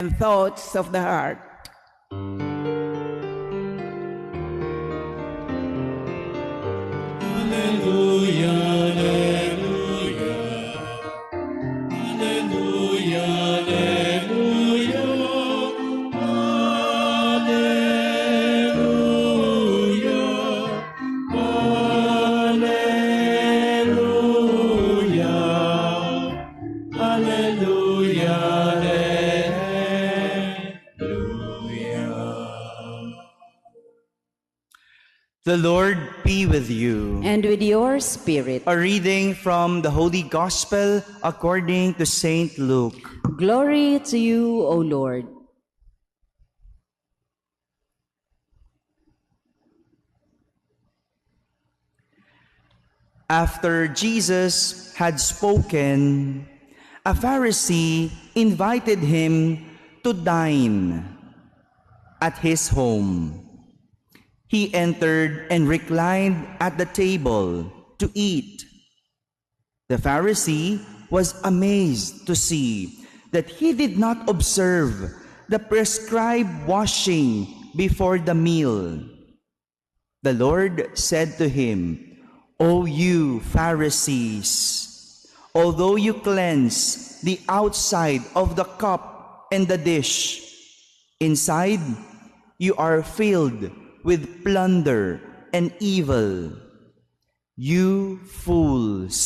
and thoughts of the heart. Alleluia, alleluia, alleluia, alleluia, alleluia, alleluia, alleluia, alleluia. The Lord be with you. And with your spirit. A reading from the Holy Gospel according to Saint Luke. Glory to you, O Lord. After Jesus had spoken, a Pharisee invited him to dine at his home. He entered and reclined at the table to eat. The Pharisee was amazed to see that he did not observe the prescribed washing before the meal. The Lord said to him, "O you Pharisees, although you cleanse the outside of the cup and the dish, inside you are filled with plunder and evil. You fools!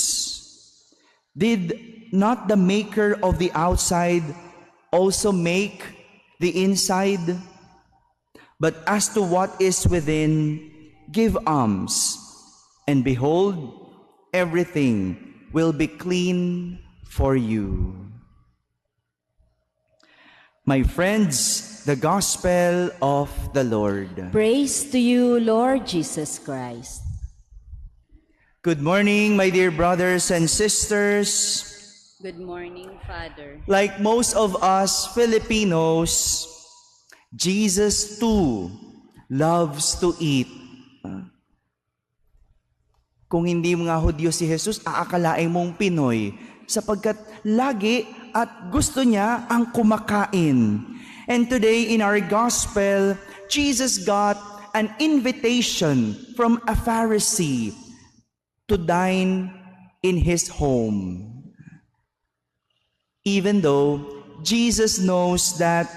Did not the maker of the outside also make the inside? But as to what is within, give alms, and behold, everything will be clean for you." My friends, the Gospel of the Lord. Praise to you, Lord Jesus Christ. Good morning, my dear brothers and sisters. Good morning, Father. Like most of us Filipinos, Jesus too loves to eat. Kung hindi mga Hudyo si Jesus, aakalain mong Pinoy sapagkat lagi at gusto niya ang kumakain. And today in our gospel, Jesus got an invitation from a Pharisee to dine in his home. Even though Jesus knows that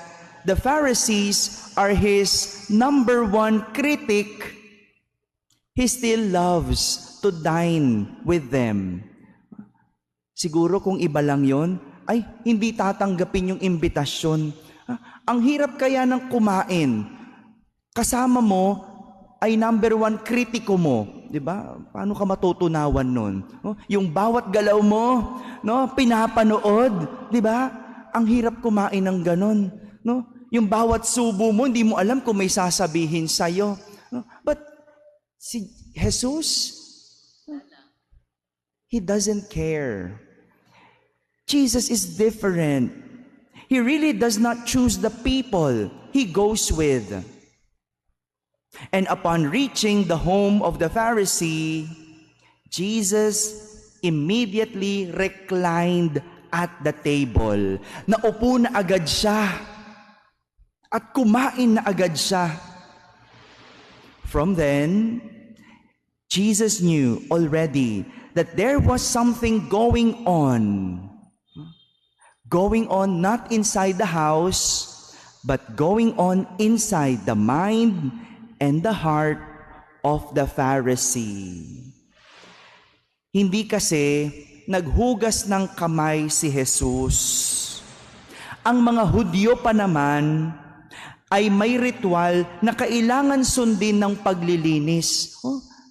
the Pharisees are his number one critic, he still loves to dine with them. Siguro kung iba lang yon, ay hindi tatanggapin yung imbitasyon. Ang hirap kaya ng kumain. Kasama mo ay number one kritiko mo. Di ba? Paano ka matutunawan nun? Yung bawat galaw mo, no, pinapanood. Di ba? Ang hirap kumain ng ganon. No? Yung bawat subo mo, hindi mo alam kung may sasabihin sa'yo. No? But si Jesus, he doesn't care. Jesus is different. He really does not choose the people he goes with. And upon reaching the home of the Pharisee, Jesus immediately reclined at the table. Naupo na agad siya at kumain na agad siya. From then, Jesus knew already that there was something going on not inside the house, but going on inside the mind and the heart of the Pharisee. Hindi kasi naghugas ng kamay si Jesus. Ang mga Hudyo pa naman ay may ritual na kailangan sundin ng paglilinis.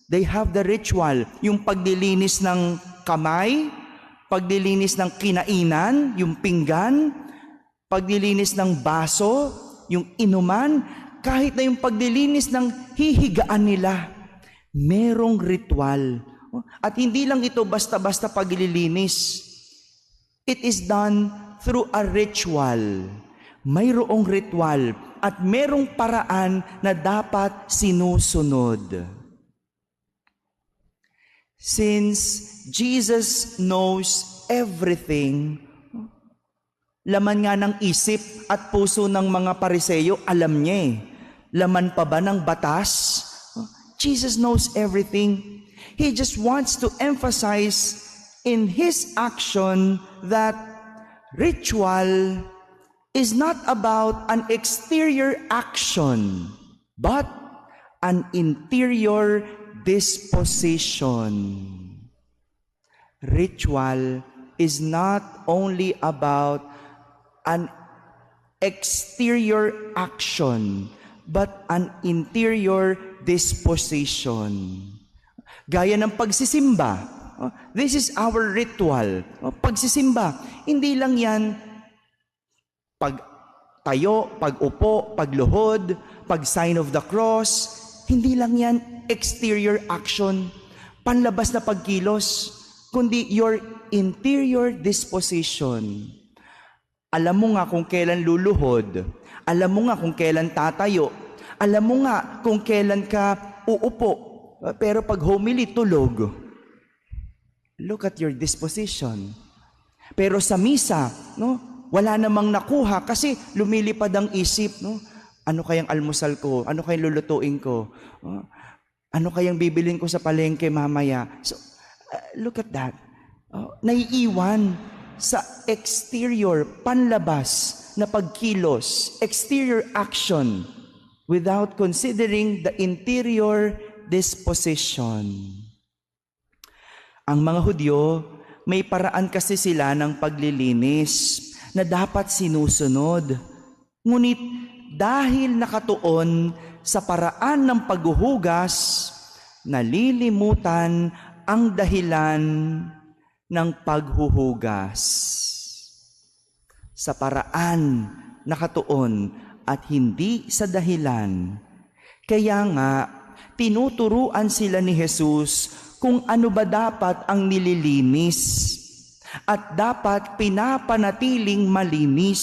They have the ritual, yung paglilinis ng kamay, paglilinis ng kinainan, yung pinggan, paglilinis ng baso, yung inuman, kahit na yung paglilinis ng hihigaan nila. Merong ritual. At hindi lang ito basta-basta paglilinis. It is done through a ritual. Mayroong ritual at merong paraan na dapat sinusunod. Since Jesus knows everything, Laman nga ng isip at puso ng mga Pariseyo, alam niya eh. Laman pa ba ng batas? Jesus knows everything. He just wants to emphasize in His action that ritual is not about an exterior action, but an interior disposition. Ritual is not only about an exterior action, but an interior disposition. Gaya ng pagsisimba. This is our ritual. Pagsisimba. Hindi lang yan pagtayo, pag-upo, pagluhod, pag-sign of the cross. Hindi lang yan exterior action, panlabas na pagkilos, kundi your interior disposition. Alam mo nga kung kailan luluhod, alam mo nga kung kailan tatayo, alam mo nga kung kailan ka uupo, pero pag homily, tulog. Look at your disposition. Pero sa misa, no, wala namang nakuha kasi lumilipad ang isip, no? Ano kayang almusal ko? Ano kayang lulutuin ko? Ano kayang bibilin ko sa palengke mamaya? So, look at that. Naiiwan sa exterior, panlabas na pagkilos, exterior action, without considering the interior disposition. Ang mga Hudyo, may paraan kasi sila ng paglilinis na dapat sinusunod. Ngunit dahil nakatuon sa paraan ng paghuhugas, nalilimutan ang dahilan ng paghuhugas. Sa paraan nakatuon at hindi sa dahilan. Kaya nga, tinuturuan sila ni Jesus kung ano ba dapat ang nililinis at dapat pinapanatiling malinis.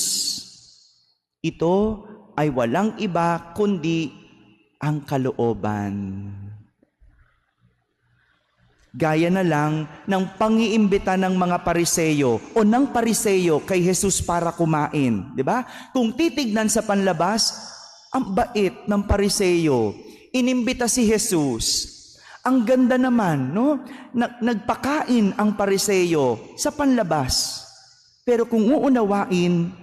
Ito ay walang iba kundi ang kalooban. Gaya na lang ng pangiimbita ng mga Pariseyo o ng Pariseyo kay Jesus para kumain, di ba? Kung titignan sa panlabas, ang bait ng Pariseyo, inimbita si Jesus. Ang ganda naman, no? Nagpakain ang Pariseyo sa panlabas. Pero kung uunawain,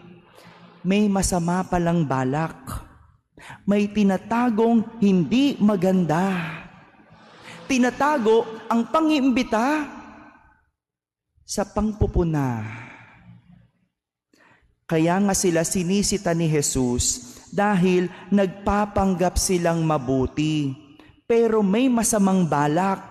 may masama palang balak. May tinatagong hindi maganda. Tinatago ang pangiimbita sa pangpupuna. Kaya nga sila sinisita ni Jesus dahil nagpapanggap silang mabuti, pero may masamang balak.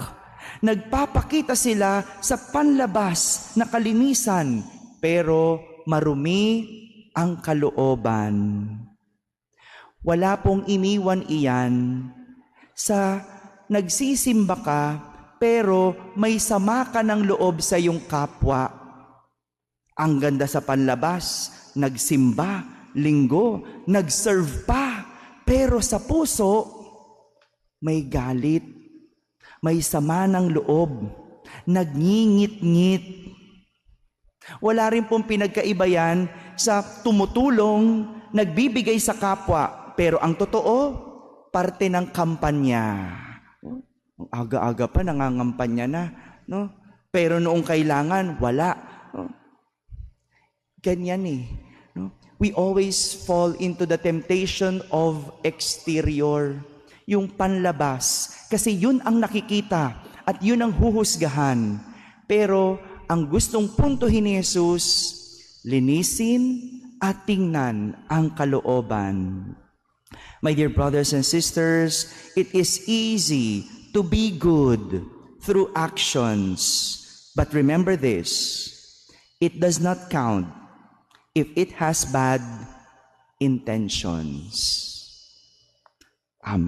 Nagpapakita sila sa panlabas na kalinisan, pero marumi ang kalooban. Wala pong iniwan iyan sa nagsisimba ka, pero may sama ka ng loob sa iyong kapwa. Ang ganda sa panlabas, nagsimba, linggo, nag-serve pa, pero sa puso, may galit, may sama ng loob, nagngingit-ngit. Wala rin pong pinagkaiba yan sa tumutulong, nagbibigay sa kapwa, pero ang totoo, parte ng kampanya. Aga-aga pa, nangangampanya na, no? Pero noong kailangan, wala. No? Ganyan eh. No? We always fall into the temptation of exterior, yung panlabas. Kasi yun ang nakikita at yun ang huhusgahan. Pero ang gustong puntuhin ni Jesus, linisin at tingnan ang kalooban. My dear brothers and sisters, it is easy to be good through actions. But remember this, it does not count if it has bad intentions. Amen.